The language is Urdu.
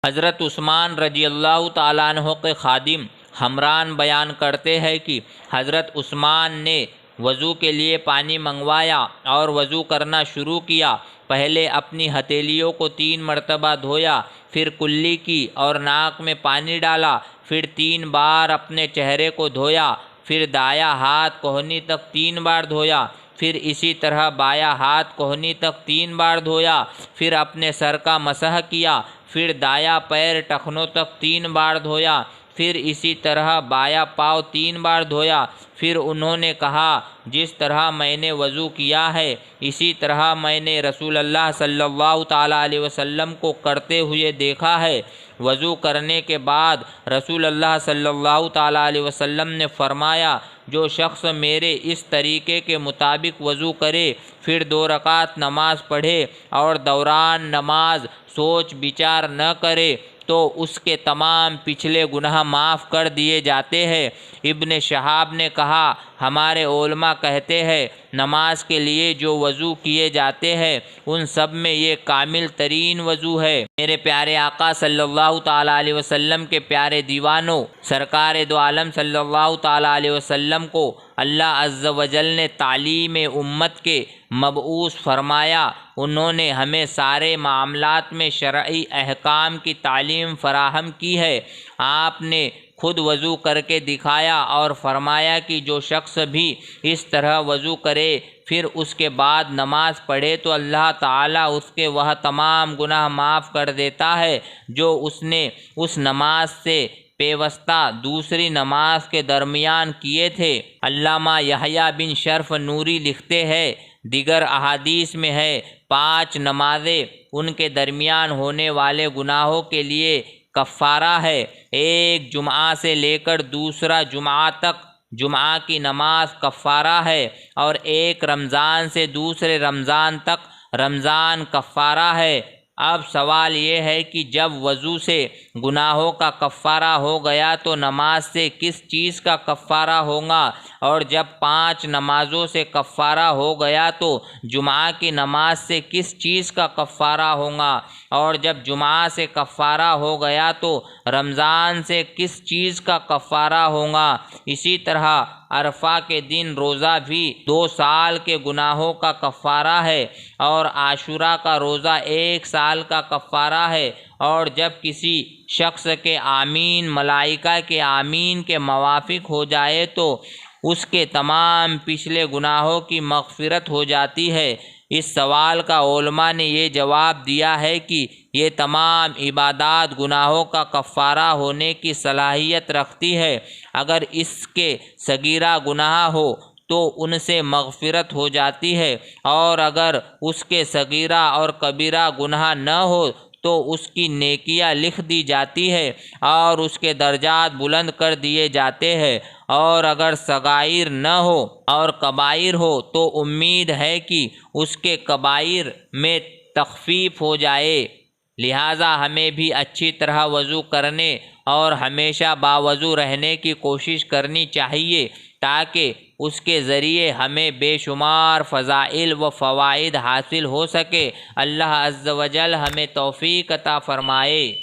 حضرت عثمان رضی اللہ تعالیٰ عنہ کے خادم حمران بیان کرتے ہیں کہ حضرت عثمان نے وضو کے لیے پانی منگوایا اور وضو کرنا شروع کیا۔ پہلے اپنی ہتھیلیوں کو 3 مرتبہ دھویا، پھر کلی کی اور ناک میں پانی ڈالا، پھر 3 بار اپنے چہرے کو دھویا، پھر دایاں ہاتھ کہنی تک 3 بار دھویا، پھر اسی طرح بایاں ہاتھ کہنی تک 3 بار دھویا، پھر اپنے سر کا مسح کیا، پھر دایاں پیر ٹخنوں تک 3 بار دھویا، پھر اسی طرح بایاں پاؤں 3 بار دھویا۔ پھر انہوں نے کہا، جس طرح میں نے وضو کیا ہے اسی طرح میں نے رسول اللہ صلی اللہ تعالیٰ علیہ وسلم کو کرتے ہوئے دیکھا ہے۔ وضو کرنے کے بعد رسول اللہ صلی اللہ تعالیٰ علیہ وسلم نے فرمایا، جو شخص میرے اس طریقے کے مطابق وضو کرے، پھر 2 رکعت نماز پڑھے اور دوران نماز سوچ بچار نہ کرے تو اس کے تمام پچھلے گناہ معاف کر دیے جاتے ہیں۔ ابن شہاب نے کہا، ہمارے علماء کہتے ہیں نماز کے لیے جو وضو کیے جاتے ہیں ان سب میں یہ کامل ترین وضو ہے۔ میرے پیارے آقا صلی اللہ تعالیٰ علیہ وسلم کے پیارے دیوانوں، سرکار دو عالم صلی اللہ تعالیٰ علیہ وسلم کو اللہ عز و جل نے تعلیم امت کے مبعوث فرمایا۔ انہوں نے ہمیں سارے معاملات میں شرعی احکام کی تعلیم فراہم کی ہے۔ آپ نے خود وضو کر کے دکھایا اور فرمایا کہ جو شخص بھی اس طرح وضو کرے پھر اس کے بعد نماز پڑھے تو اللہ تعالیٰ اس کے وہ تمام گناہ معاف کر دیتا ہے جو اس نے اس نماز سے پیوستہ دوسری نماز کے درمیان کیے تھے۔ علامہ یحییٰ بن شرف نوری لکھتے ہیں، دیگر احادیث میں ہے 5 نمازیں ان کے درمیان ہونے والے گناہوں کے لیے کفارہ ہے۔ ایک جمعہ سے لے کر دوسرا جمعہ تک جمعہ کی نماز کفارہ ہے، اور ایک رمضان سے دوسرے رمضان تک رمضان کفارہ ہے۔ اب سوال یہ ہے کہ جب وضو سے گناہوں کا کفارہ ہو گیا تو نماز سے کس چیز کا کفارہ ہوگا؟ اور جب 5 نمازوں سے کفارہ ہو گیا تو جمعہ کی نماز سے کس چیز کا کفارہ ہوگا؟ اور جب جمعہ سے کفارہ ہو گیا تو رمضان سے کس چیز کا کفارہ ہوگا؟ اسی طرح عرفہ کے دن روزہ بھی 2 سال کے گناہوں کا کفارہ ہے، اور عاشوراء کا روزہ 1 سال کا کفارہ ہے۔ اور جب کسی شخص کے آمین ملائکہ کے آمین کے موافق ہو جائے تو اس کے تمام پچھلے گناہوں کی مغفرت ہو جاتی ہے۔ اس سوال کا علماء نے یہ جواب دیا ہے کہ یہ تمام عبادات گناہوں کا کفارہ ہونے کی صلاحیت رکھتی ہے۔ اگر اس کے صغیرہ گناہ ہو تو ان سے مغفرت ہو جاتی ہے، اور اگر اس کے صغیرہ اور کبیرہ گناہ نہ ہو تو اس کی نیکیاں لکھ دی جاتی ہے اور اس کے درجات بلند کر دیے جاتے ہیں، اور اگر صغائر نہ ہو اور کبائر ہو تو امید ہے کہ اس کے کبائر میں تخفیف ہو جائے۔ لہٰذا ہمیں بھی اچھی طرح وضو کرنے اور ہمیشہ باوضو رہنے کی کوشش کرنی چاہیے تاکہ اس کے ذریعے ہمیں بے شمار فضائل و فوائد حاصل ہو سکے۔ اللہ عز و جل ہمیں توفیق عطا فرمائے۔